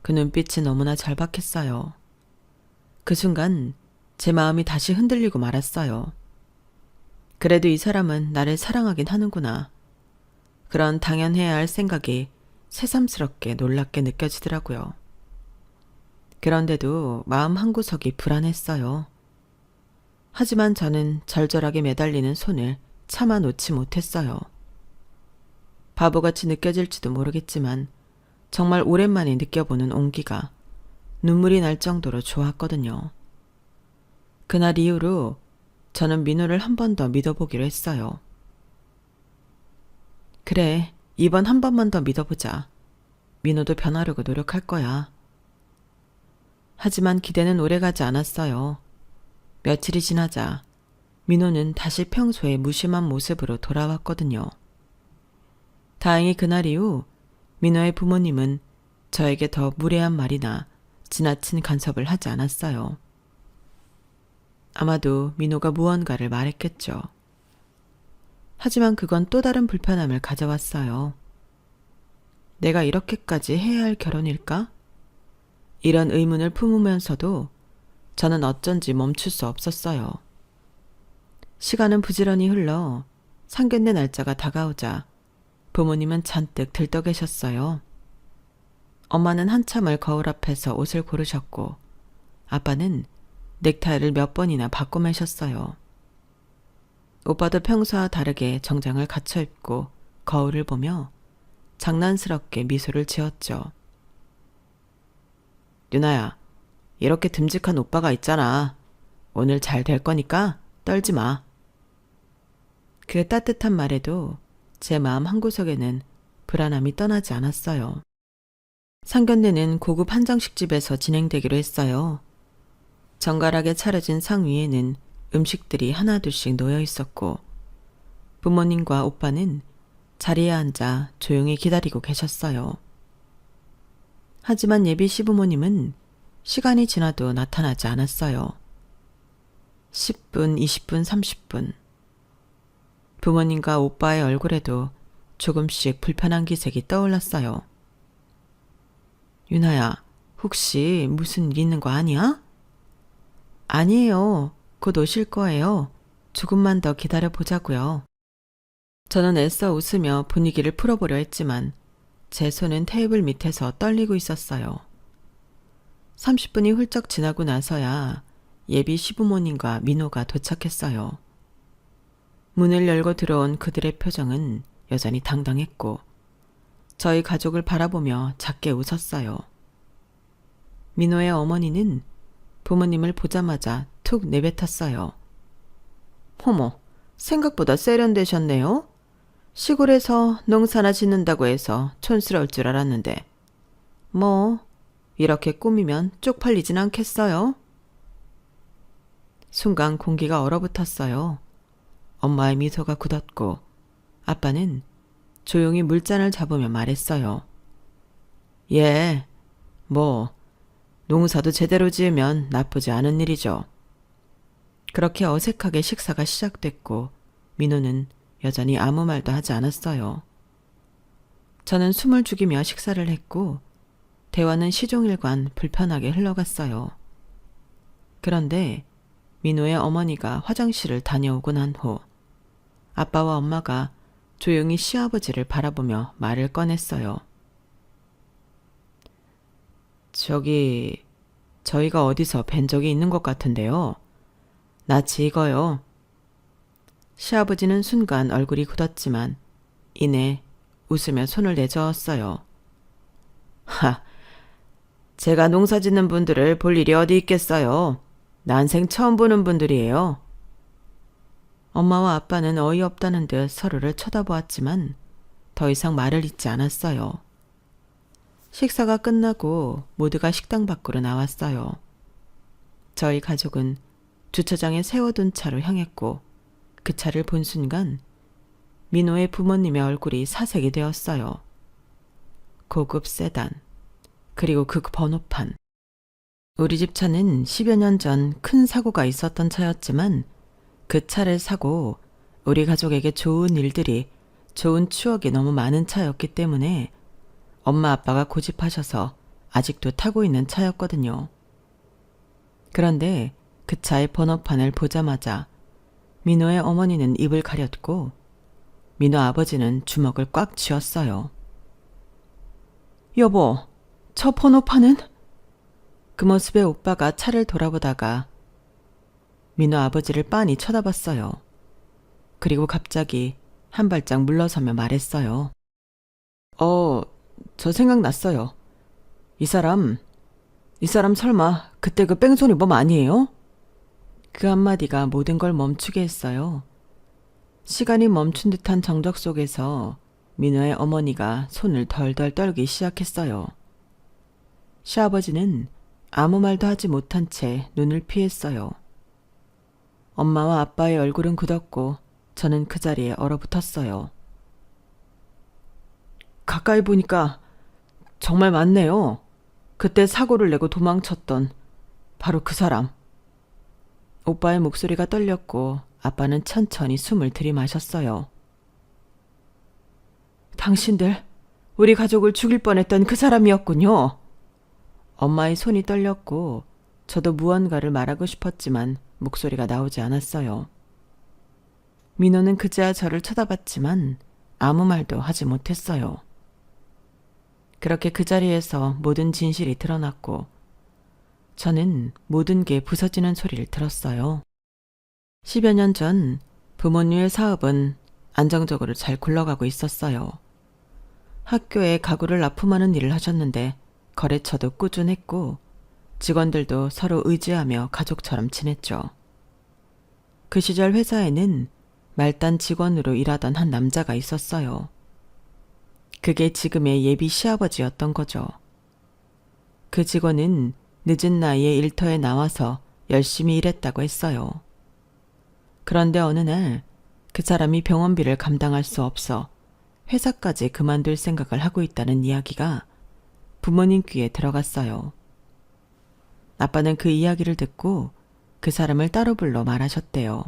그 눈빛이 너무나 절박했어요. 그 순간 제 마음이 다시 흔들리고 말았어요. 그래도 이 사람은 나를 사랑하긴 하는구나. 그런 당연해야 할 생각이 새삼스럽게 놀랍게 느껴지더라고요. 그런데도 마음 한구석이 불안했어요. 하지만 저는 절절하게 매달리는 손을 차마 놓지 못했어요. 바보같이 느껴질지도 모르겠지만 정말 오랜만에 느껴보는 온기가 눈물이 날 정도로 좋았거든요. 그날 이후로 저는 민호를 한 번 더 믿어보기로 했어요. 그래, 이번 한 번만 더 믿어보자. 민호도 변하려고 노력할 거야. 하지만 기대는 오래가지 않았어요. 며칠이 지나자 민호는 다시 평소의 무심한 모습으로 돌아왔거든요. 다행히 그날 이후 민호의 부모님은 저에게 더 무례한 말이나 지나친 간섭을 하지 않았어요. 아마도 민호가 무언가를 말했겠죠. 하지만 그건 또 다른 불편함을 가져왔어요. 내가 이렇게까지 해야 할 결혼일까? 이런 의문을 품으면서도 저는 어쩐지 멈출 수 없었어요. 시간은 부지런히 흘러 상견례 날짜가 다가오자 부모님은 잔뜩 들떠 계셨어요. 엄마는 한참을 거울 앞에서 옷을 고르셨고 아빠는 넥타이를 몇 번이나 바꿔 매셨어요. 오빠도 평소와 다르게 정장을 갖춰 입고 거울을 보며 장난스럽게 미소를 지었죠. 유나야, 이렇게 듬직한 오빠가 있잖아. 오늘 잘 될 거니까 떨지 마. 그 따뜻한 말에도 제 마음 한구석에는 불안함이 떠나지 않았어요. 상견례는 고급 한정식 집에서 진행되기로 했어요. 정갈하게 차려진 상 위에는 음식들이 하나둘씩 놓여 있었고 부모님과 오빠는 자리에 앉아 조용히 기다리고 계셨어요. 하지만 예비 시부모님은 시간이 지나도 나타나지 않았어요. 10분, 20분, 30분. 부모님과 오빠의 얼굴에도 조금씩 불편한 기색이 떠올랐어요. 유나야, 혹시 무슨 일 있는 거 아니야? 아니에요. 곧 오실 거예요. 조금만 더 기다려 보자고요. 저는 애써 웃으며 분위기를 풀어보려 했지만 제 손은 테이블 밑에서 떨리고 있었어요. 30분이 훌쩍 지나고 나서야 예비 시부모님과 민호가 도착했어요. 문을 열고 들어온 그들의 표정은 여전히 당당했고 저희 가족을 바라보며 작게 웃었어요. 민호의 어머니는 부모님을 보자마자 툭 내뱉었어요. 어머, 생각보다 세련되셨네요. 시골에서 농사나 짓는다고 해서 촌스러울 줄 알았는데 뭐 이렇게 꾸미면 쪽팔리진 않겠어요? 순간 공기가 얼어붙었어요. 엄마의 미소가 굳었고 아빠는 조용히 물잔을 잡으며 말했어요. 예, 뭐 농사도 제대로 지으면 나쁘지 않은 일이죠. 그렇게 어색하게 식사가 시작됐고 민호는 여전히 아무 말도 하지 않았어요. 저는 숨을 죽이며 식사를 했고 대화는 시종일관 불편하게 흘러갔어요. 그런데 민호의 어머니가 화장실을 다녀오고 난 후 아빠와 엄마가 조용히 시아버지를 바라보며 말을 꺼냈어요. 저희가 어디서 뵌 적이 있는 것 같은데요. 낯이 익어요. 시아버지는 순간 얼굴이 굳었지만 이내 웃으며 손을 내저었어요. 하, 제가 농사 짓는 분들을 볼 일이 어디 있겠어요. 난생 처음 보는 분들이에요. 엄마와 아빠는 어이없다는 듯 서로를 쳐다보았지만 더 이상 말을 잇지 않았어요. 식사가 끝나고 모두가 식당 밖으로 나왔어요. 저희 가족은 주차장에 세워둔 차로 향했고 그 차를 본 순간 민호의 부모님의 얼굴이 사색이 되었어요. 고급 세단, 그리고 그 번호판. 우리 집 차는 10여 년 전 큰 사고가 있었던 차였지만 그 차를 사고 우리 가족에게 좋은 일들이, 좋은 추억이 너무 많은 차였기 때문에 엄마 아빠가 고집하셔서 아직도 타고 있는 차였거든요. 그런데 그 차의 번호판을 보자마자 민호의 어머니는 입을 가렸고 민호 아버지는 주먹을 꽉 쥐었어요. 여보, 저 번호판은? 그 모습에 오빠가 차를 돌아보다가 민호 아버지를 빤히 쳐다봤어요. 그리고 갑자기 한 발짝 물러서며 말했어요. 저 생각났어요. 이 사람 설마 그때 그 뺑소니범 아니에요? 그 한마디가 모든 걸 멈추게 했어요. 시간이 멈춘 듯한 정적 속에서 민호의 어머니가 손을 덜덜 떨기 시작했어요. 시아버지는 아무 말도 하지 못한 채 눈을 피했어요. 엄마와 아빠의 얼굴은 굳었고 저는 그 자리에 얼어붙었어요. 가까이 보니까 정말 맞네요. 그때 사고를 내고 도망쳤던 바로 그 사람. 오빠의 목소리가 떨렸고 아빠는 천천히 숨을 들이마셨어요. 당신들, 우리 가족을 죽일 뻔했던 그 사람이었군요. 엄마의 손이 떨렸고 저도 무언가를 말하고 싶었지만 목소리가 나오지 않았어요. 민호는 그제야 저를 쳐다봤지만 아무 말도 하지 못했어요. 그렇게 그 자리에서 모든 진실이 드러났고 저는 모든 게 부서지는 소리를 들었어요. 10여 년 전 부모님의 사업은 안정적으로 잘 굴러가고 있었어요. 학교에 가구를 납품하는 일을 하셨는데 거래처도 꾸준했고 직원들도 서로 의지하며 가족처럼 지냈죠. 그 시절 회사에는 말단 직원으로 일하던 한 남자가 있었어요. 그게 지금의 예비 시아버지였던 거죠. 그 직원은 늦은 나이에 일터에 나와서 열심히 일했다고 했어요. 그런데 어느 날 그 사람이 병원비를 감당할 수 없어 회사까지 그만둘 생각을 하고 있다는 이야기가 부모님 귀에 들어갔어요. 아빠는 그 이야기를 듣고 그 사람을 따로 불러 말하셨대요.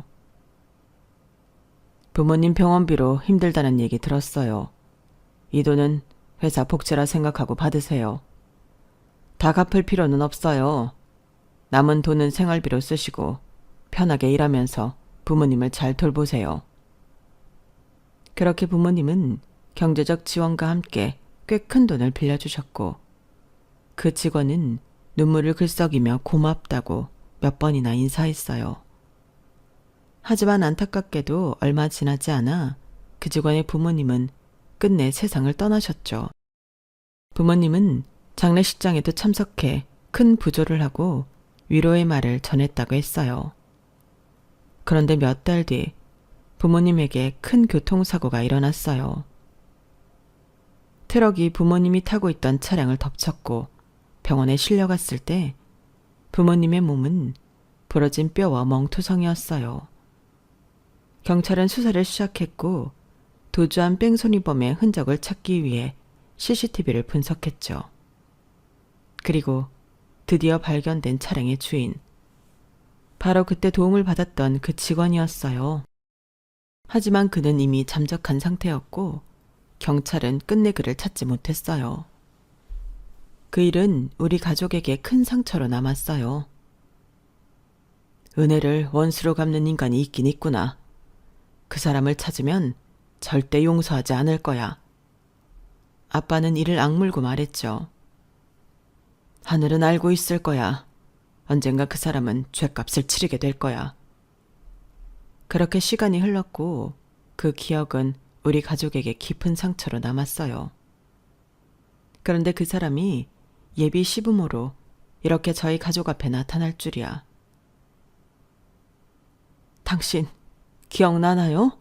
부모님 병원비로 힘들다는 얘기 들었어요. 이 돈은 회사 복지라 생각하고 받으세요. 다 갚을 필요는 없어요. 남은 돈은 생활비로 쓰시고 편하게 일하면서 부모님을 잘 돌보세요. 그렇게 부모님은 경제적 지원과 함께 꽤 큰 돈을 빌려주셨고 그 직원은 눈물을 글썩이며 고맙다고 몇 번이나 인사했어요. 하지만 안타깝게도 얼마 지나지 않아 그 직원의 부모님은 끝내 세상을 떠나셨죠. 부모님은 장례식장에도 참석해 큰 부조를 하고 위로의 말을 전했다고 했어요. 그런데 몇 달 뒤 부모님에게 큰 교통사고가 일어났어요. 트럭이 부모님이 타고 있던 차량을 덮쳤고 병원에 실려갔을 때 부모님의 몸은 부러진 뼈와 멍투성이었어요. 경찰은 수사를 시작했고 도주한 뺑소니범의 흔적을 찾기 위해 CCTV를 분석했죠. 그리고 드디어 발견된 차량의 주인. 바로 그때 도움을 받았던 그 직원이었어요. 하지만 그는 이미 잠적한 상태였고 경찰은 끝내 그를 찾지 못했어요. 그 일은 우리 가족에게 큰 상처로 남았어요. 은혜를 원수로 갚는 인간이 있긴 있구나. 그 사람을 찾으면 절대 용서하지 않을 거야. 아빠는 이를 악물고 말했죠. 하늘은 알고 있을 거야. 언젠가 그 사람은 죗값을 치르게 될 거야. 그렇게 시간이 흘렀고 그 기억은 우리 가족에게 깊은 상처로 남았어요. 그런데 그 사람이 예비 시부모로 이렇게 저희 가족 앞에 나타날 줄이야. 당신 기억나나요?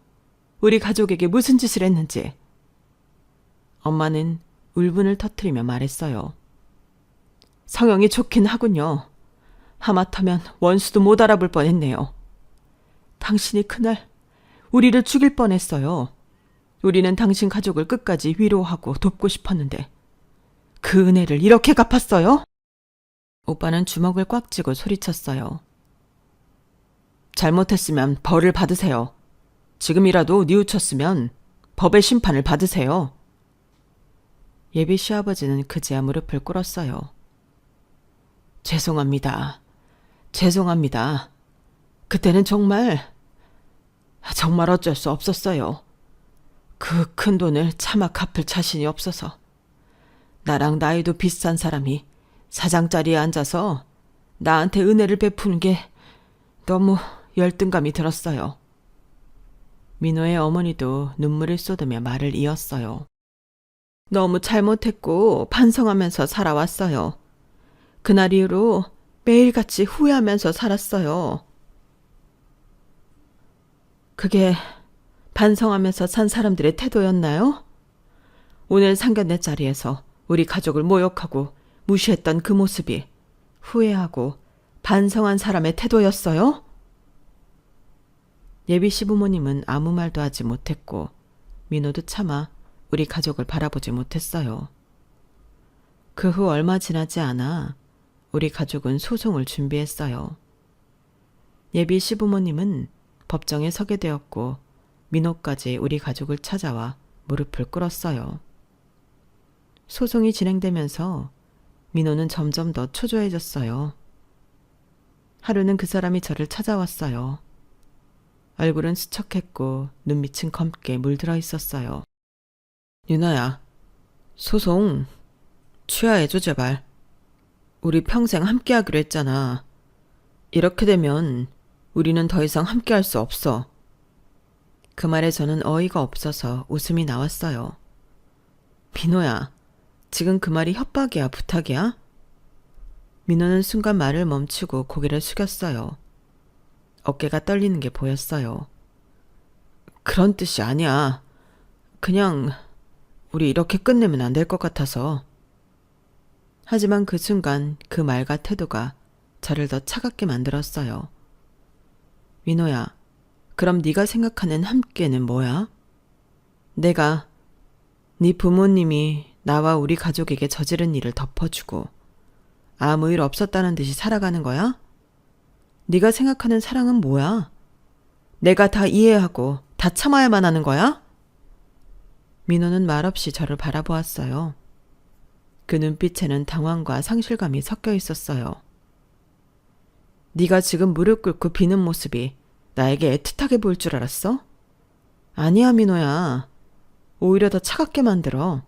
우리 가족에게 무슨 짓을 했는지. 엄마는 울분을 터뜨리며 말했어요. 성형이 좋긴 하군요. 하마터면 원수도 못 알아볼 뻔했네요. 당신이 그날 우리를 죽일 뻔했어요. 우리는 당신 가족을 끝까지 위로하고 돕고 싶었는데 그 은혜를 이렇게 갚았어요? 오빠는 주먹을 꽉 쥐고 소리쳤어요. 잘못했으면 벌을 받으세요. 지금이라도 뉘우쳤으면 법의 심판을 받으세요. 예비 시아버지는 그제야 무릎을 꿇었어요. 죄송합니다. 죄송합니다. 그때는 정말 어쩔 수 없었어요. 그 큰 돈을 차마 갚을 자신이 없어서. 나랑 나이도 비슷한 사람이 사장 자리에 앉아서 나한테 은혜를 베푸는 게 너무 열등감이 들었어요. 민호의 어머니도 눈물을 쏟으며 말을 이었어요. 너무 잘못했고 반성하면서 살아왔어요. 그날 이후로 매일같이 후회하면서 살았어요. 그게 반성하면서 산 사람들의 태도였나요? 오늘 상견례 자리에서 우리 가족을 모욕하고 무시했던 그 모습이 후회하고 반성한 사람의 태도였어요? 예비 시부모님은 아무 말도 하지 못했고 민호도 차마 우리 가족을 바라보지 못했어요. 그 후 얼마 지나지 않아 우리 가족은 소송을 준비했어요. 예비 시부모님은 법정에 서게 되었고 민호까지 우리 가족을 찾아와 무릎을 꿇었어요. 소송이 진행되면서 민호는 점점 더 초조해졌어요. 하루는 그 사람이 저를 찾아왔어요. 얼굴은 수척했고 눈밑은 검게 물들어 있었어요. 유나야, 소송 취하해줘 제발. 우리 평생 함께하기로 했잖아. 이렇게 되면 우리는 더 이상 함께할 수 없어. 그 말에 저는 어이가 없어서 웃음이 나왔어요. 민호야, 지금 그 말이 협박이야, 부탁이야? 민호는 순간 말을 멈추고 고개를 숙였어요. 어깨가 떨리는 게 보였어요. 그런 뜻이 아니야. 그냥 우리 이렇게 끝내면 안 될 것 같아서. 하지만 그 순간 그 말과 태도가 저를 더 차갑게 만들었어요. 민호야, 그럼 네가 생각하는 함께는 뭐야? 내가 네 부모님이 나와 우리 가족에게 저지른 일을 덮어주고 아무 일 없었다는 듯이 살아가는 거야? 네가 생각하는 사랑은 뭐야? 내가 다 이해하고 다 참아야만 하는 거야? 민호는 말없이 저를 바라보았어요. 그 눈빛에는 당황과 상실감이 섞여 있었어요. 네가 지금 무릎 꿇고 비는 모습이 나에게 애틋하게 보일 줄 알았어? 아니야, 민호야. 오히려 더 차갑게 만들어.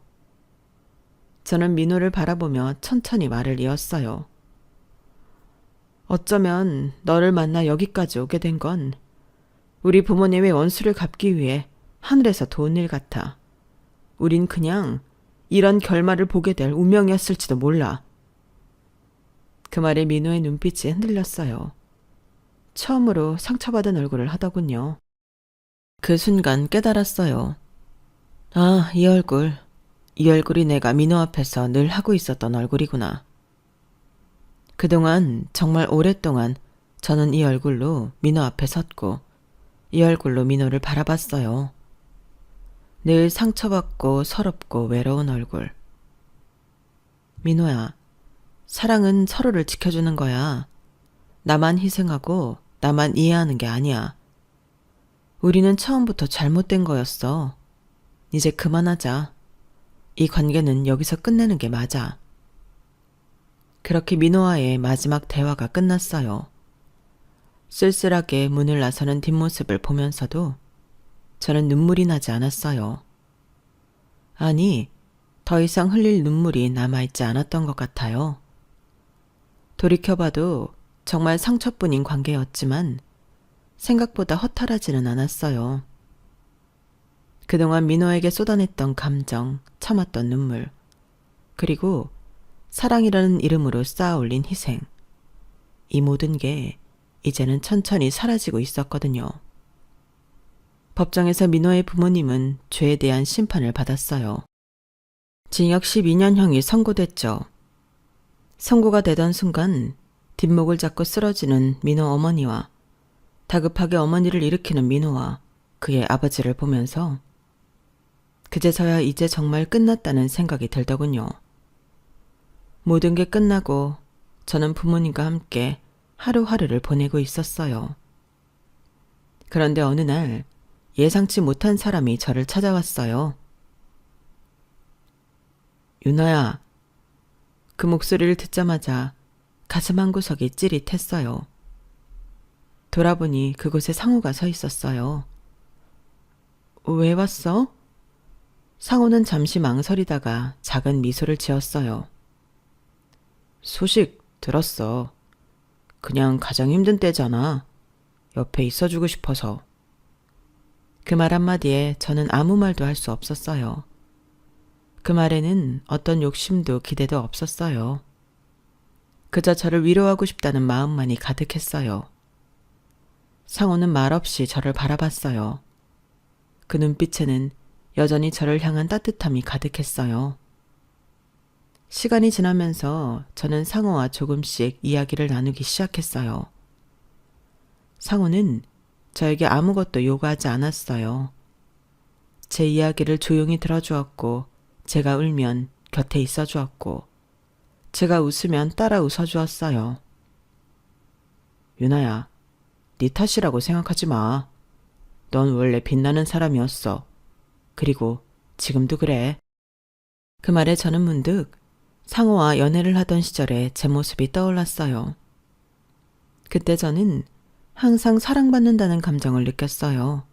저는 민호를 바라보며 천천히 말을 이었어요. 어쩌면 너를 만나 여기까지 오게 된 건 우리 부모님의 원수를 갚기 위해 하늘에서 도운 일 같아. 우린 그냥 이런 결말을 보게 될 운명이었을지도 몰라. 그 말에 민호의 눈빛이 흔들렸어요. 처음으로 상처받은 얼굴을 하더군요. 그 순간 깨달았어요. 아, 이 얼굴이 내가 민호 앞에서 늘 하고 있었던 얼굴이구나. 그동안 정말 오랫동안 저는 이 얼굴로 민호 앞에 섰고 이 얼굴로 민호를 바라봤어요. 늘 상처받고 서럽고 외로운 얼굴. 민호야, 사랑은 서로를 지켜주는 거야. 나만 희생하고 나만 이해하는 게 아니야. 우리는 처음부터 잘못된 거였어. 이제 그만하자. 이 관계는 여기서 끝내는 게 맞아. 그렇게 민호와의 마지막 대화가 끝났어요. 쓸쓸하게 문을 나서는 뒷모습을 보면서도 저는 눈물이 나지 않았어요. 아니, 더 이상 흘릴 눈물이 남아있지 않았던 것 같아요. 돌이켜봐도 정말 상처뿐인 관계였지만 생각보다 허탈하지는 않았어요. 그동안 민호에게 쏟아냈던 감정, 참았던 눈물, 그리고 사랑이라는 이름으로 쌓아올린 희생. 이 모든 게 이제는 천천히 사라지고 있었거든요. 법정에서 민호의 부모님은 죄에 대한 심판을 받았어요. 징역 12년형이 선고됐죠. 선고가 되던 순간 뒷목을 잡고 쓰러지는 민호 어머니와 다급하게 어머니를 일으키는 민호와 그의 아버지를 보면서 그제서야 이제 정말 끝났다는 생각이 들더군요. 모든 게 끝나고 저는 부모님과 함께 하루하루를 보내고 있었어요. 그런데 어느 날 예상치 못한 사람이 저를 찾아왔어요. 유나야. 그 목소리를 듣자마자 가슴 한구석이 찌릿했어요. 돌아보니 그곳에 상호가 서 있었어요. 왜 왔어? 상호는 잠시 망설이다가 작은 미소를 지었어요. 소식 들었어. 그냥 가장 힘든 때잖아. 옆에 있어주고 싶어서. 그 말 한마디에 저는 아무 말도 할 수 없었어요. 그 말에는 어떤 욕심도 기대도 없었어요. 그저 저를 위로하고 싶다는 마음만이 가득했어요. 상호는 말없이 저를 바라봤어요. 그 눈빛에는 여전히 저를 향한 따뜻함이 가득했어요. 시간이 지나면서 저는 상호와 조금씩 이야기를 나누기 시작했어요. 상호는 저에게 아무것도 요구하지 않았어요. 제 이야기를 조용히 들어주었고, 제가 울면 곁에 있어 주었고, 제가 웃으면 따라 웃어주었어요. 유나야, 네 탓이라고 생각하지 마. 넌 원래 빛나는 사람이었어. 그리고 지금도 그래. 그 말에 저는 문득 상호와 연애를 하던 시절에 제 모습이 떠올랐어요. 그때 저는 항상 사랑받는다는 감정을 느꼈어요.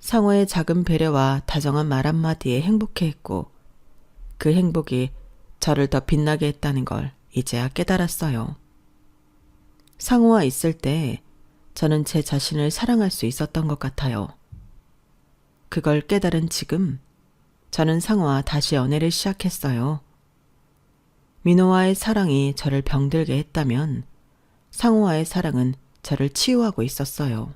상호의 작은 배려와 다정한 말 한마디에 행복해했고, 그 행복이 저를 더 빛나게 했다는 걸 이제야 깨달았어요. 상호와 있을 때 저는 제 자신을 사랑할 수 있었던 것 같아요. 그걸 깨달은 지금 저는 상호와 다시 연애를 시작했어요. 민호와의 사랑이 저를 병들게 했다면 상호와의 사랑은 저를 치유하고 있었어요.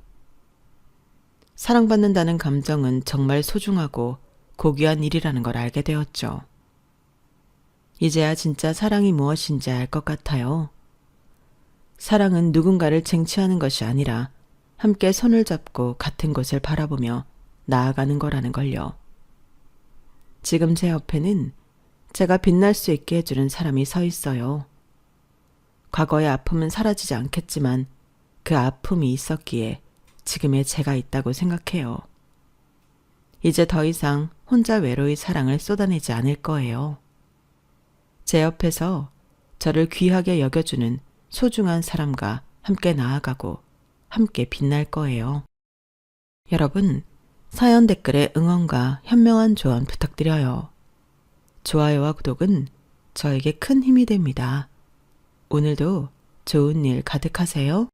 사랑받는다는 감정은 정말 소중하고 고귀한 일이라는 걸 알게 되었죠. 이제야 진짜 사랑이 무엇인지 알 것 같아요. 사랑은 누군가를 쟁취하는 것이 아니라 함께 손을 잡고 같은 곳을 바라보며 나아가는 거라는 걸요. 지금 제 옆에는 제가 빛날 수 있게 해주는 사람이 서 있어요. 과거의 아픔은 사라지지 않겠지만 그 아픔이 있었기에 지금의 제가 있다고 생각해요. 이제 더 이상 혼자 외로이 사랑을 쏟아내지 않을 거예요. 제 옆에서 저를 귀하게 여겨주는 소중한 사람과 함께 나아가고 함께 빛날 거예요. 여러분, 사연 댓글에 응원과 현명한 조언 부탁드려요. 좋아요와 구독은 저에게 큰 힘이 됩니다. 오늘도 좋은 일 가득하세요.